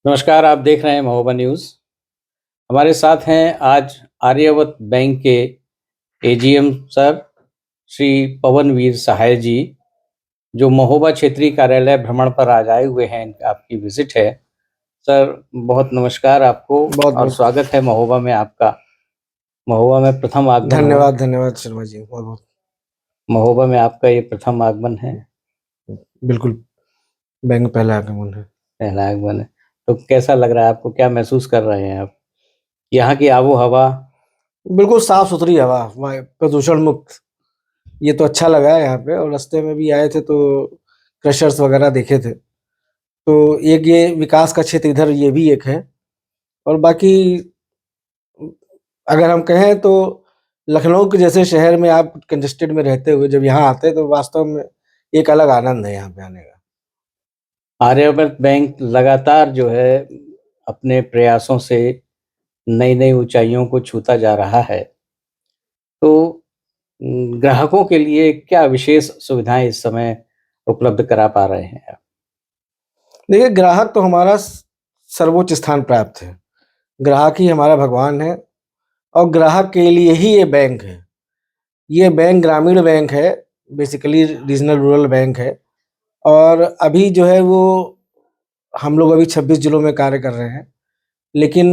नमस्कार, आप देख रहे हैं महोबा न्यूज़। हमारे साथ हैं आज आर्यावर्त बैंक के एजीएम सर श्री पवनवीर सहाय जी, जो महोबा क्षेत्रीय कार्यालय भ्रमण पर आज आए हुए हैं। आपकी विजिट है। सर, बहुत नमस्कार आपको बहुत और बहुत स्वागत है महोबा में आपका। महोबा में प्रथम आगमन हो। धन्यवाद धन्यवाद शर्मा जी, बहुत बहुत महोबा में आपका ये प्रथम आगमन है, बिल्कुल। बैंक में पहला आगमन है। पहला आगमन है। तो कैसा लग रहा है आपको? क्या महसूस कर रहे हैं आप? यहाँ की आबो हवा? बिल्कुल साफ सुथरी हवा, प्रदूषण मुक्त। ये तो अच्छा लगा है यहाँ पे। और रास्ते में भी आए थे तो क्रशर्स वगैरह देखे थे। तो एक ये विकास का क्षेत्र इधर ये भी एक है। और बाकी अगर हम कहें तो लखनऊ के जैसे शहर में आप कंजेस्टेड में रहते हुए जब यहाँ आते हैं तो वास्तव में एक अलग आनंद है यहाँ पे आने का। आर्यावर्त बैंक लगातार जो है अपने प्रयासों से नई नई ऊंचाइयों को छूता जा रहा है। तो ग्राहकों के लिए क्या विशेष सुविधाएं इस समय उपलब्ध करा पा रहे हैं आप? देखिए, ग्राहक तो हमारा सर्वोच्च स्थान प्राप्त है। ग्राहक ही हमारा भगवान है। और ग्राहक के लिए ही ये बैंक है। ये बैंक ग्रामीण बैंक है, बेसिकली रीजनल रूरल बैंक है। और अभी जो है वो हम लोग अभी 26 जिलों में कार्य कर रहे हैं। लेकिन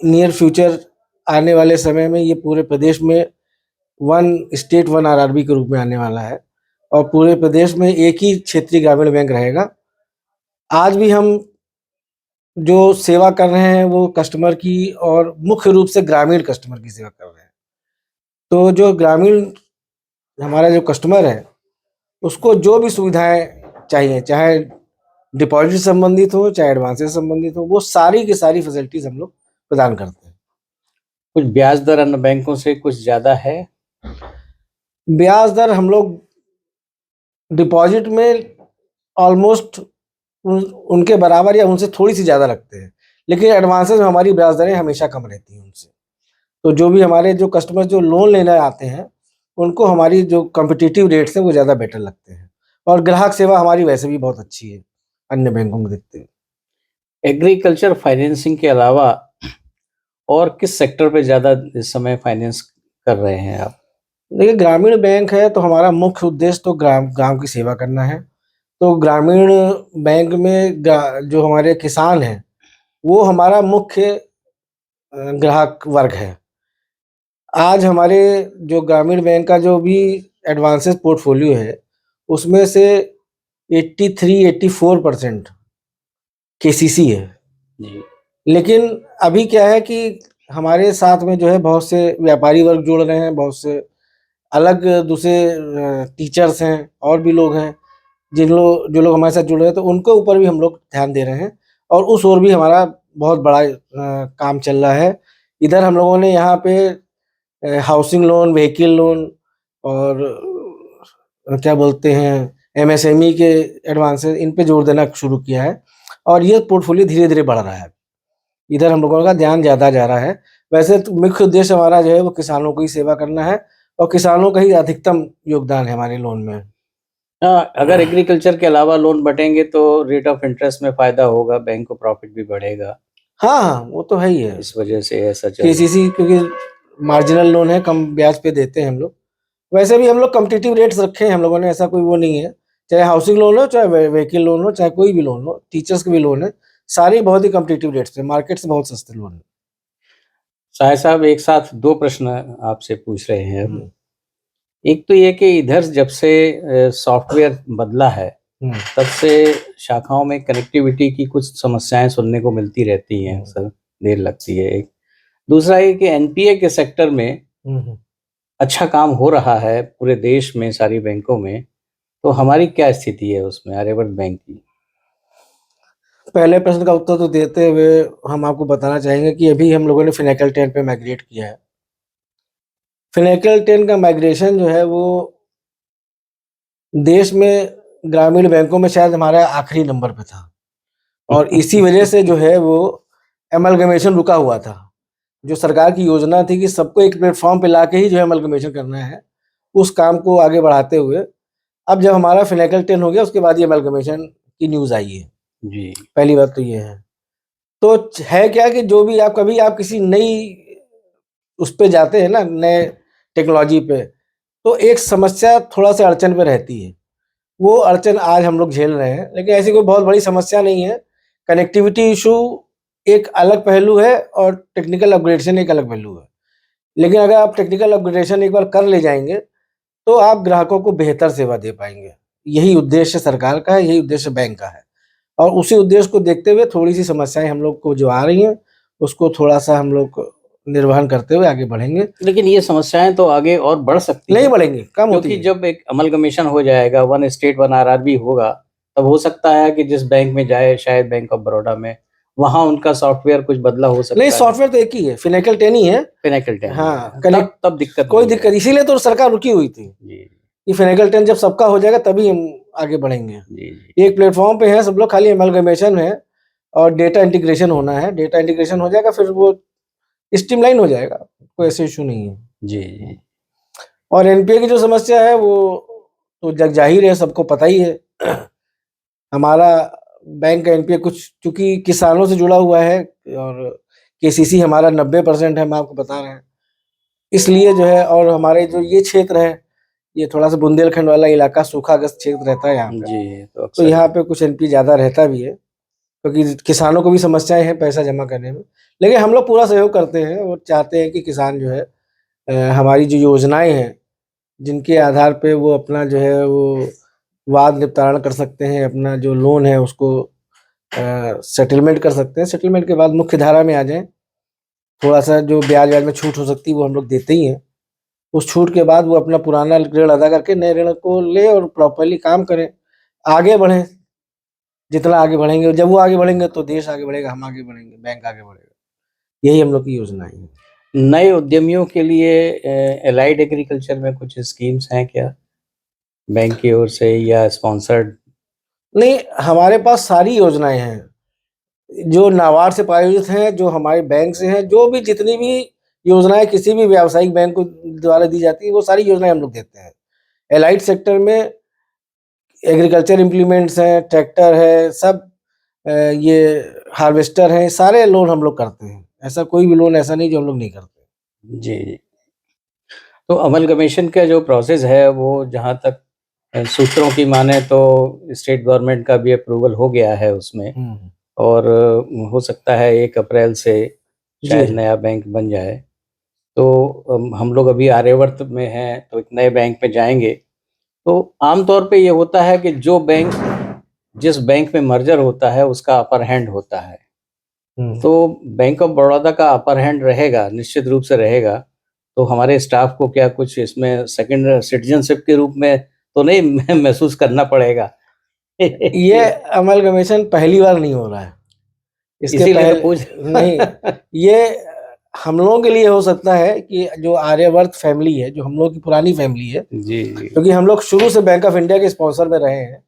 नियर फ्यूचर आने वाले समय में ये पूरे प्रदेश में वन स्टेट वन आरआरबी के रूप में आने वाला है। और पूरे प्रदेश में एक ही क्षेत्रीय ग्रामीण बैंक रहेगा। आज भी हम जो सेवा कर रहे हैं वो कस्टमर की और मुख्य रूप से ग्रामीण कस्टमर की सेवा कर रहे हैं। तो जो ग्रामीण हमारा जो कस्टमर है उसको जो भी सुविधाएं चाहिए, चाहे डिपॉजिट से संबंधित हो चाहे एडवांस से संबंधित हो, वो सारी की सारी फैसिलिटीज हम लोग प्रदान करते हैं। कुछ ब्याज दर अन्य बैंकों से कुछ ज्यादा है? ब्याज दर हम लोग डिपॉजिट में ऑलमोस्ट उनके बराबर या उनसे थोड़ी सी ज़्यादा लगते हैं। लेकिन एडवांसेस में हमारी ब्याज दरें हमेशा कम रहती हैं उनसे। तो जो भी हमारे जो कस्टमर जो लोन लेने आते हैं उनको हमारी जो कॉम्पिटिटिव रेट्स हैं वो ज़्यादा बेटर लगते हैं। और ग्राहक सेवा हमारी वैसे भी बहुत अच्छी है अन्य बैंकों को देखते हुए। एग्रीकल्चर फाइनेंसिंग के अलावा और किस सेक्टर पे ज्यादा इस समय फाइनेंस कर रहे हैं आप? देखिए, ग्रामीण बैंक है तो हमारा मुख्य उद्देश्य तो गांव की सेवा करना है। तो ग्रामीण बैंक में जो हमारे किसान हैं वो हमारा मुख्य ग्राहक वर्ग है। आज हमारे जो ग्रामीण बैंक का जो भी एडवांसेस पोर्टफोलियो है उसमें से 83-84% केसीसी है। जी। लेकिन अभी क्या है कि हमारे साथ में जो है बहुत से व्यापारी वर्ग जुड़ रहे हैं, बहुत से अलग दूसरे टीचर्स हैं और भी लोग हैं जो लोग हमारे साथ जुड़ रहे हैं, तो उनके ऊपर भी हम लोग ध्यान दे रहे हैं। और उस ओर भी हमारा बहुत बड़ा काम चल रहा है। इधर हम लोगों ने यहाँ पे हाउसिंग लोन, व्हीकल लोन और क्या बोलते हैं एमएसएमई के एडवांसेस, इन पे जोर देना शुरू किया है। और ये पोर्टफोलियो धीरे धीरे बढ़ रहा है। इधर हम लोगों का ध्यान ज़्यादा जा रहा है। वैसे तो मुख्य उद्देश्य हमारा जो है वो किसानों की सेवा करना है। और किसानों का ही अधिकतम योगदान है हमारे लोन में। हाँ, अगर एग्रीकल्चर के अलावा लोन बटेंगे तो रेट ऑफ इंटरेस्ट में फायदा होगा, बैंक को प्रॉफिट भी बढ़ेगा। हाँ हाँ, वो तो है ही है। इस वजह से ऐसा चल रहा है। केसीसी क्योंकि मार्जिनल लोन है, कम ब्याज पे देते हैं हम लोग। वैसे भी हम लोग कम्पिटिटिव रेट्स रखे हैं हम लोगों ने, ऐसा कोई वो नहीं है। चाहे हाउसिंग लोन हो, चाहे व्हीकल लोन हो, चाहे कोई भी लोन हो, टीचर्स के भी लोन है, सारी बहुत ही कम्पिटिटिव रेट्स पे, मार्केट से बहुत सस्ते लोन है। साय साहब, एक साथ दो प्रश्न आपसे पूछ रहे हैं हम। हम्म, एक तो ये कि इधर जब से सॉफ्टवेयर बदला है हम्म, तब से शाखाओं में कनेक्टिविटी की कुछ समस्याएं सुनने को मिलती रहती हैं, अक्सर देर लगती है। एक दूसरा ये कि एनपीए के सेक्टर में हम्म। अच्छा काम हो रहा है पूरे देश में सारी बैंकों में। तो हमारी क्या स्थिति है उसमें, आर्यावर्त बैंक की? पहले प्रश्न का उत्तर तो देते हुए हम आपको बताना चाहेंगे कि अभी हम लोगों ने फिनेकल 10 पे माइग्रेट किया है। फिनेकल 10 का माइग्रेशन जो है वो देश में ग्रामीण बैंकों में शायद हमारा आखिरी नंबर पे था। और इसी वजह से जो है वो एमलगमेशन रुका हुआ था। जो सरकार की योजना थी कि सबको एक प्लेटफॉर्म पे लाके ही जो है एमलगमेशन करना है, उस काम को आगे बढ़ाते हुए अब जब हमारा फिनेकल 10 हो गया उसके बाद ये एमलगमेशन की न्यूज़ आई है। जी। पहली बात तो ये है। तो है क्या कि जो भी आप कभी आप किसी नई उस पे जाते हैं ना, नए टेक्नोलॉजी पे, तो एक समस्या थोड़ा सा अड़चन पे रहती है। वो अड़चन आज हम लोग झेल रहे हैं, लेकिन ऐसी कोई बहुत बड़ी समस्या नहीं है। कनेक्टिविटी इशू एक अलग पहलू है और टेक्निकल अपग्रेडेशन एक अलग पहलू है। लेकिन अगर आप टेक्निकल अपग्रेडेशन एक बार कर ले जाएंगे तो आप ग्राहकों को बेहतर सेवा दे पाएंगे। यही उद्देश्य सरकार का है, यही उद्देश्य बैंक का है। और उसी उद्देश्य को देखते हुए थोड़ी सी समस्याएं हम लोग को जो आ रही हैं, उसको थोड़ा सा हम लोग निर्वहन करते हुए आगे बढ़ेंगे। लेकिन ये समस्याएं तो आगे और बढ़ सकती नहीं हैं, बढ़ेंगे, कम होती क्योंकि है। जब एक अमलगमेशन हो जाएगा, वन स्टेट वन आरआरबी होगा, तब हो सकता है कि जिस बैंक में जाए, शायद बैंक ऑफ बड़ौदा में, वहां उनका सॉफ्टवेयर कुछ बदला हो सकता नहीं, है। सॉफ्टवेयर तो एक ही है, फिनेकल 10 ही है। फिनेकल 10 हाँ, तब दिक्कत कोई नहीं है। दिक्कत, इसीलिए तो सरकार रुकी हुई थी जी कि फिनेकल 10 जब सबका हो जाएगा तभी हम आगे बढ़ेंगे। जी जी एक प्लेटफॉर्म पे है सब लोग, खाली अमलगमेशन है और डेटा इंटीग्रेशन होना है। डेटा इंटीग्रेशन हो जाएगा, फिर वो स्ट्रीमलाइन हो जाएगा, कोई ऐसे इशू नहीं है। जी जी और एनपीए की जो समस्या है वो तो जग जाहिर है, सबको पता ही है। हमारा बैंक का एनपीए कुछ चूंकि किसानों से जुड़ा हुआ है और केसीसी हमारा 90% है, हम आपको बता रहे हैं। इसलिए जो है, और हमारे जो ये क्षेत्र है, ये थोड़ा सा बुंदेलखंड वाला इलाका, सूखाग्रस्त क्षेत्र रहता है यहाँ पे। जी, तो तो अक्सर यहाँ पे कुछ एनपी ज्यादा रहता भी है, क्योंकि किसानों को भी समस्याएं हैं पैसा जमा करने में। लेकिन हम लोग पूरा सहयोग करते हैं और चाहते हैं कि किसान जो है हमारी जो योजनाएं हैं, जिनके आधार पे वो अपना जो है वो वाद निपटारण कर सकते हैं, अपना जो लोन है उसको सेटलमेंट कर सकते हैं। सेटलमेंट के बाद मुख्य धारा में आ जाएं, थोड़ा सा जो ब्याज व्याज में छूट हो सकती है वो हम लोग देते ही हैं। उस छूट के बाद वो अपना पुराना ऋण अदा करके नए ऋण को ले और प्रॉपरली काम करें, आगे बढ़ें। जितना आगे बढ़ेंगे, जब वो आगे बढ़ेंगे तो देश आगे बढ़ेगा, हम आगे बढ़ेंगे, बैंक आगे बढ़ेगा। यही हम लोग की योजना है। नए उद्यमियों के लिए एलाइड एग्रीकल्चर में कुछ स्कीम्स हैं क्या, बैंक की ओर से या स्पॉन्सर्ड? नहीं, हमारे पास सारी योजनाएं हैं जो नाबार्ड से प्रायोजित हैं, जो हमारे बैंक से हैं। जो भी जितनी भी योजनाएं किसी भी व्यावसायिक बैंक को द्वारा दी जाती है, वो सारी योजनाएं हम लोग देते हैं। एलाइड सेक्टर में एग्रीकल्चर इम्प्लीमेंट्स हैं, ट्रैक्टर है, सब ये हार्वेस्टर हैं, सारे लोन हम लोग करते हैं। ऐसा कोई भी लोन ऐसा नहीं जो हम लोग नहीं करते। जी जी। तो अमलगमेशन का जो प्रोसेस है, वो जहाँ तक सूत्रों की माने तो स्टेट गवर्नमेंट का भी अप्रूवल हो गया है उसमें, और हो सकता है 1 अप्रैल से शायद जी। नया बैंक बन जाए। तो हम लोग अभी आर्यवर्त में हैं, तो एक नए बैंक में जाएंगे। तो आमतौर पे ये होता है कि जो बैंक जिस बैंक में मर्जर होता है उसका अपर हैंड होता है। तो बैंक ऑफ बड़ौदा का अपर हैंड रहेगा, निश्चित रूप से रहेगा। तो हमारे स्टाफ को क्या कुछ इसमें सेकंड सिटीजनशिप के रूप में तो नहीं महसूस करना पड़ेगा? ये अमलगमेशन पहली बार नहीं हो रहा है। इसके इसीलिए पहले तो पूछ नहीं, ये हम लोगों के लिए हो सकता है कि जो आर्यवर्त फैमिली है, जो हम लोग की पुरानी फैमिली है, जी जी क्योंकि हम लोग शुरू से बैंक ऑफ इंडिया के स्पॉन्सर में रहे हैं,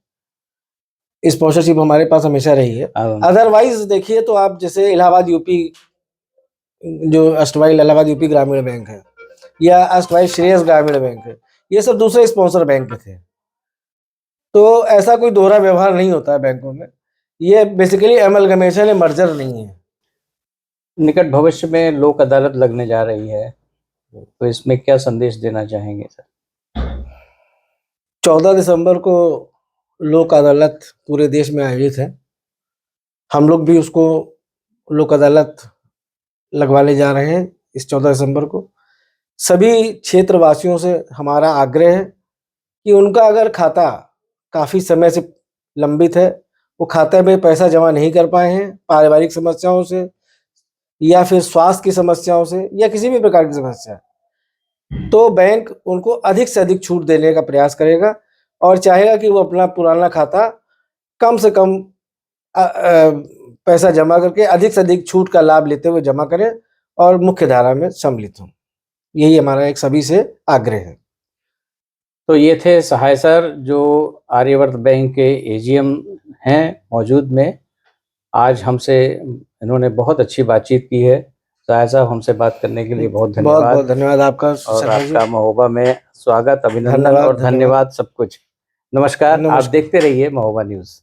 स्पॉन्सरशिप हमारे पास हमेशा रही है। अदरवाइज देखिए तो आप जैसे इलाहाबाद यूपी, जो अष्टवाइल इलाहाबाद यूपी ग्रामीण बैंक है, या अष्टवाइल श्रेयस ग्रामीण बैंक है, ये सब दूसरे स्पॉन्सर बैंक थे। तो ऐसा कोई दोहरा व्यवहार नहीं होता है बैंकों में। ये बेसिकली अमलगमेशन है, मर्जर नहीं है। निकट भविष्य में लोक अदालत लगने जा रही है, तो इसमें क्या संदेश देना चाहेंगे सर? 14 दिसंबर को लोक अदालत पूरे देश में आयोजित है। हम लोग भी उसको लोक अदालत लगवाने जा रहे हैं इस 14 दिसंबर को। सभी क्षेत्रवासियों से हमारा आग्रह है कि उनका अगर खाता काफ़ी समय से लंबित है, वो खाते में पैसा जमा नहीं कर पाए हैं, पारिवारिक समस्याओं से या फिर स्वास्थ्य की समस्याओं से या किसी भी प्रकार की समस्या, तो बैंक उनको अधिक से अधिक छूट देने का प्रयास करेगा और चाहेगा कि वो अपना पुराना खाता कम से कम पैसा जमा करके अधिक से अधिक छूट का लाभ लेते हुए जमा करें और मुख्य धारा में सम्मिलित हों। यही हमारा एक सभी से आग्रह है। तो ये थे सहाय सर, जो आर्यवर्त बैंक के एजीएम हैं मौजूद में। आज हमसे इन्होंने बहुत अच्छी बातचीत की है। सहाय साहब, हमसे बात करने के लिए बहुत धन्यवाद। बहुत बहुत धन्यवाद आपका और आपका महोबा में स्वागत, अभिनंदन धन्यवाद, और धन्यवाद सब कुछ। नमस्कार। आप नमस्कार। देखते रहिए महोबा न्यूज़।